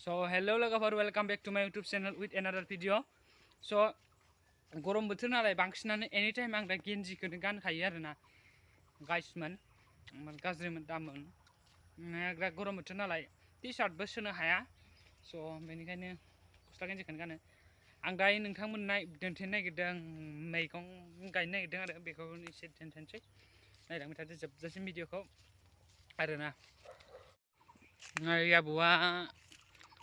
So hello logofor, welcome back to my YouTube channel with another video. So गरम बोथोर नालाय बांसिनानो any time आं दा गेन्जिखौनो गानखायो आरोना गाइसमोन गाज्रिमोन दामोन दा गरम बोथोर नालाय टि-शार्टबो सोनो हाया स' बेनिखायनो गस्ला गेन्जिखौनो गानो आं दायो नोंथांमोननाय दोनथेनो नागिरदों मैगं गायनो नागिरदों आरो बेखौ एसे दोनथेनोसै नायलांबाय थादो जोबजासिम भिडिअखौ आरोना आबौआ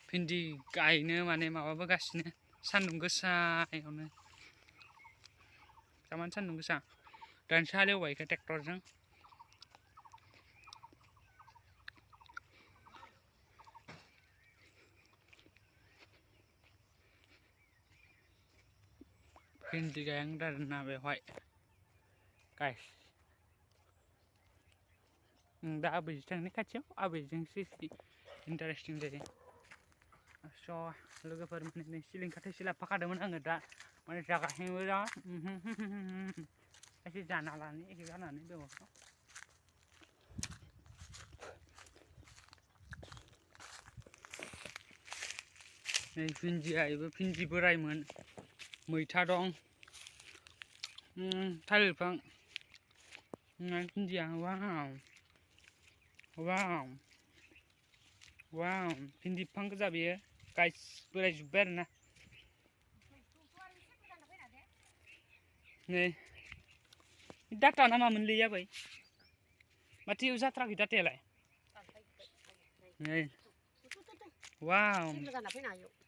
भिन्दि गायनो माने माबाबोगासिनो सान्दुं गोसायावनो दामानि सान्दुं गोसा दानसो हालेवबाय इखो ट्रेक्टरजों भिन्दि गायहांदों आरोना बेवहाय गाइस दा आबैजों थांनो खाथियाव आबैजोंसो इन्टारेस्टिं जायो स' लोगोफोर माने सिलिंखार थाइसे लाबोफाखादोंमोन आङो दा माने जागासिनोबो दा एसे जाना लानो एसे गारनानै बेगरखौ नै भिन्दिया बेबो भिन्दि बोरायमोन मैथा दं थालिर बिफां भिन्दिया वाव वाव वाव भिन्दि बिफां गोजा बेयो गाइस बोरायजोब्बाय आरोना नै डाटा ना मामोनलै आबै माथो इयाव जाथ्राखै डाटायालाय नै वाव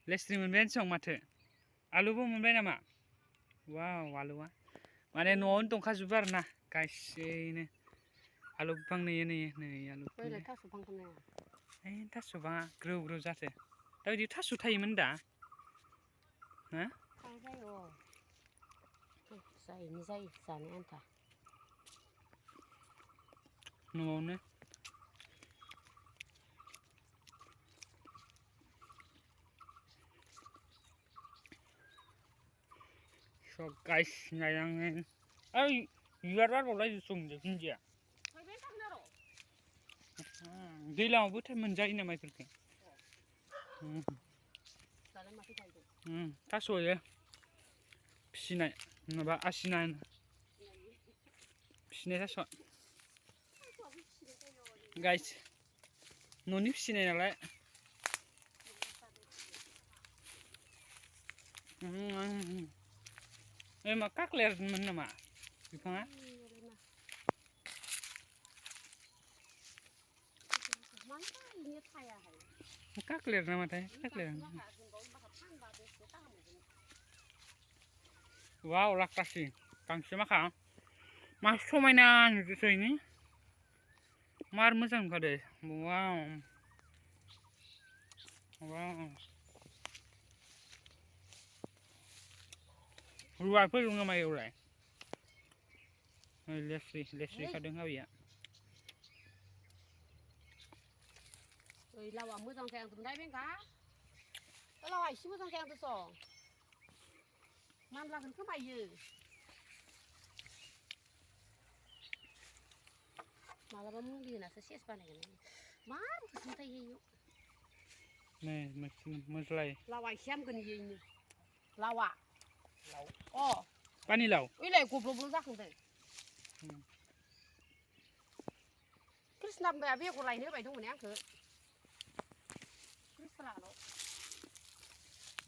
लेस्रि मोनबायानो सं माथो आलुबो मोनबाय नामा वाव आलुआ माने न'आवनो दंखाजोबो आरोना गासैनो आलु बिफां नै आलु थास' बिफाङा ग्रौ ग्रौ जाथो दा बिदि थास' थायोमोन दा हा जायो जानो आन्था न'आवनो स' गाइस नायलाङो ओइ बिबार बारबावलायसो दं भिन्दिया दैज्लाङावबो मोनजायो नामा बेफोरखौ थास' फिसिनाय माबा आसिना फिसिनाय थास' गाइस न'नि फिसिनाय नालाय मा काक्लेरमोन नामा बिफाङा काक्लेर नामाथाय काक्लेर वाव लाखासि गांसो माखा मा समायना नुदोसैनि मार मोजां नुखादो वाव वाव रुवाफोर दं नामा एवलाय लेस्रि खादों आबैया लावा मोजां जायांदोंमोनहाय बेंगा लावा एसे मोजां जायांदोंस' मानलागोन खोमायो मालाबा मुलि होनासो सेस बानायगोन मार गोसोमथाय इयाव नै मोज्लाय लावा एसे हामगोन इयैनो लावा अ पानिलाव ओइलाय गब्ल'ब्ल' जाखांदों कृष्णा बिमाया बेगर लायनो होबाय दंमोन आंखौ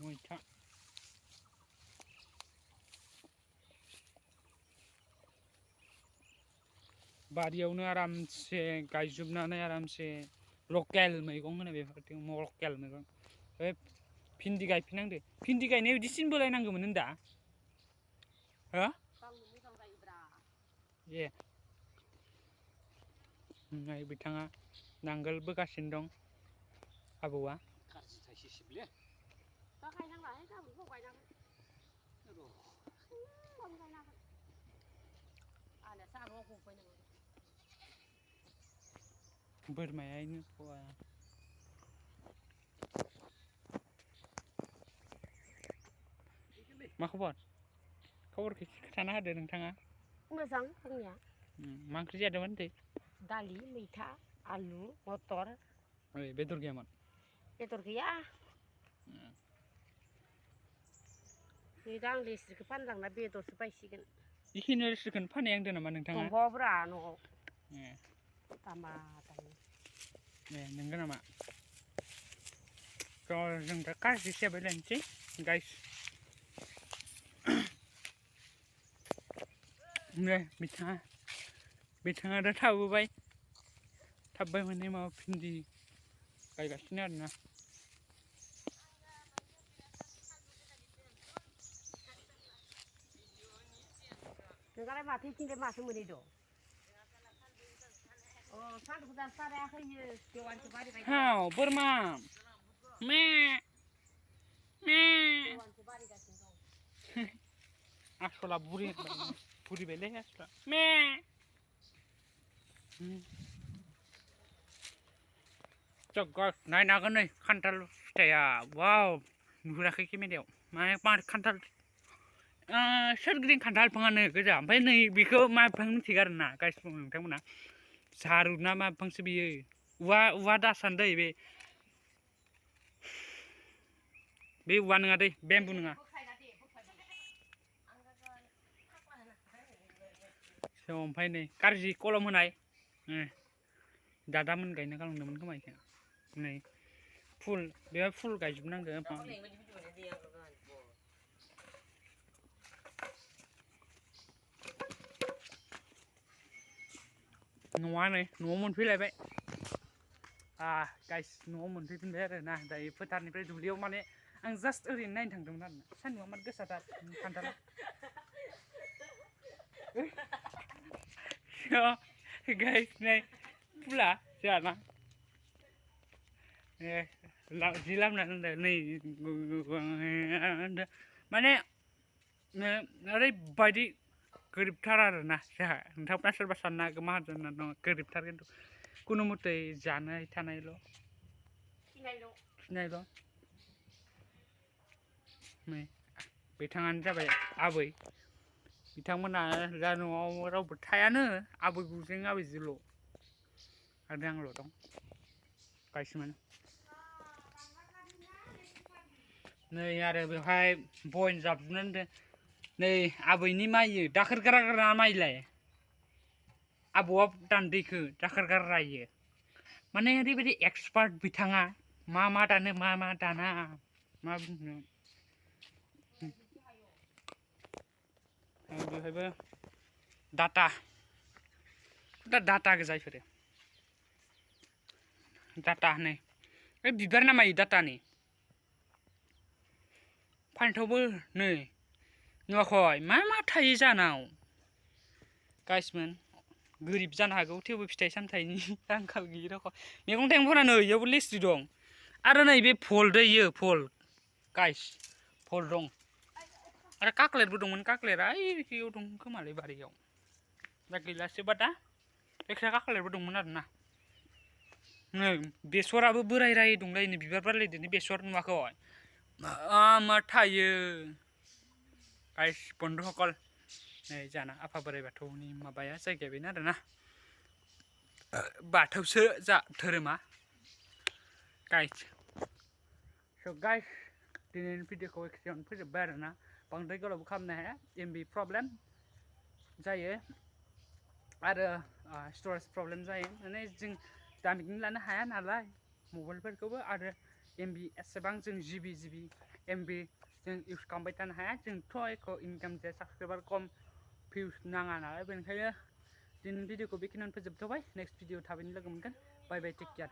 मैथा बारियावनो आरामसे गायजोबनानै आरामसे लकेल मैगं होनो बेफोरथिं लकेल मैगं बे भिन्दि गायफिननांदो भिन्दि गायनायाव बिदि सिन बोलायनांगौमोन होनदा हो ए नै बिथाङा नांगोल बोगासिनो दं आबौआ बोरमायानो फवा मा खबर खबरखौ खिथाना होदो नोंथाङा मोजां जोंनिया मा ओंख्रि जादोंमोन दे दालि मैथा आलु मटर बेदर गैयामोन बेदर गैया नै दा आं लेस्रिखौ फानलांना बेदरसो बायसिगोन बेखिनि लेस्रिखौनो फाननाय आंदो नामा नोंथाङा दंबावोब्रा न'आव दामा दामि नंगौ नामा थ' जों दा गाज्रि हिसाबै लायनोसै गाइस नै बिथाङा दा थाबोबाय माने माबा भिन्दि गायगासिनो आरोना नोंहालाय माथो इथिंलाय माथो मोनहैदो अ सान्दुंखौ दासो सारायाखैनो देवानसो बारिबाय हाव बोरमा मे देवानसो बारिगासिनो दं आसला बुरिबायलै आसला मे नायनो हागोन नै खान्थाल फिथाइया वाव नुहुराखै केमेरायाव मा खान्थाल सोरगिदिं खान्थाल बिफाङानो गोजा ओमफ्राय नै बेखौ मा बिफां मिथिगौ आरोना गाइस नोंथांमोना जारु ना मा बिफांसो बियो औवा दासानो दै बे औवा नङा दै बेम्बु नङा ओमफ्राय नै कारजि कलम होनाय दादामोन गायनो गालांदोंमोन खोमा बेखौ नै बेवहाय फुल गायजोबनांगौ न'आ नै न'आव मोनफैलायबाय गाइस न'आव मोनफैफिनबाय आरो ना दायो फोथारनिफ्राय दुब्लियाव माने आं जास्ट ओरैनो नायनो थांदोंमोन आरो ना सान्दुंआ मार गोसाथार खान्थाला गाइस नै फुला जोंहाना जि लामना दोनदों नै माने ओरैबायदि गोरिबथार आरोना जोंहा नोंथांमोना सोरबा साननो हागौ माहाजोन होनना दङ गोरिबथार खिन्थु खुनु मथे जानाय थानायल' खिनायल' नै बिथाङानो जाबाय आबै बिथांमोना दा न'आव रावबो थायानो आबैजों आबैजोंल' आरो आंल' दं गाइसमोन नै आरो बेवहाय बन जाबजोबनानै दोनदों नै आबैनि माइ दाखोर गारा माइलाय आबौआ दान्दैखौ दाखोर गारायो माने ओरैबायदि एक्सपार्ट बिथाङा मा दानो मा दाना मा बुंनो बेवहायबो डाटा गोजा इफोरो डाटा नै बिबार नामा डाटानि फान्थावबो नै नुवाखै मा थायो जानाव गाइसमोन गोरिब जानो हागौ थेवबो फिथाइ सामथाइनि आंखाल गैयि रखम मैगं थाइगंफोरा नै इयावबो लेस्रि दं आरो नै बे फल दैयो फल गाइस फल दं आरो काक्लेटबो दंमोन काक्लेटआ ओइयाव दं खोमालै बारियाव दा गैलासोबा दा एक्सट्रा काक्लेटबो दंमोन आरोना नै बेसराबो बोराय दंलाय नै बिबार बारलायदों बेसर नुवाखै मा थायो गाइस बन्धुসকल नै जाना आफा बोराइ बाथौनि माबाया जायगाया बेनो आरोना बाथौसो जा धोरोमा गाइस स' गाइस दिनैनि भिडिअखौ एसेयावनो फोजोब्बाय आरोना बांद्राय गोलावबो खालामनो हाया एमबि प्रब्लेम जायो आरो स्टरेज प्रब्लेम जायो माने जों दामिखौनो लानो हाया नालाय मबाइलफोरखौबो आरो एमबि एसेबां जों जिबि एमबि जों इउज खालामबाय थानो हाया जोंथ' एख' इनकाम जाया साबसक्राइबार खम भिउस नाङा नालाय बेनिखायनो दिनैनि भिडिअखौ बेखिनियावनो फोजोबथ'बाय नेक्स्ट भिडिअ थाबैनो लोगो मोनगोन बाय बाय टेक केयार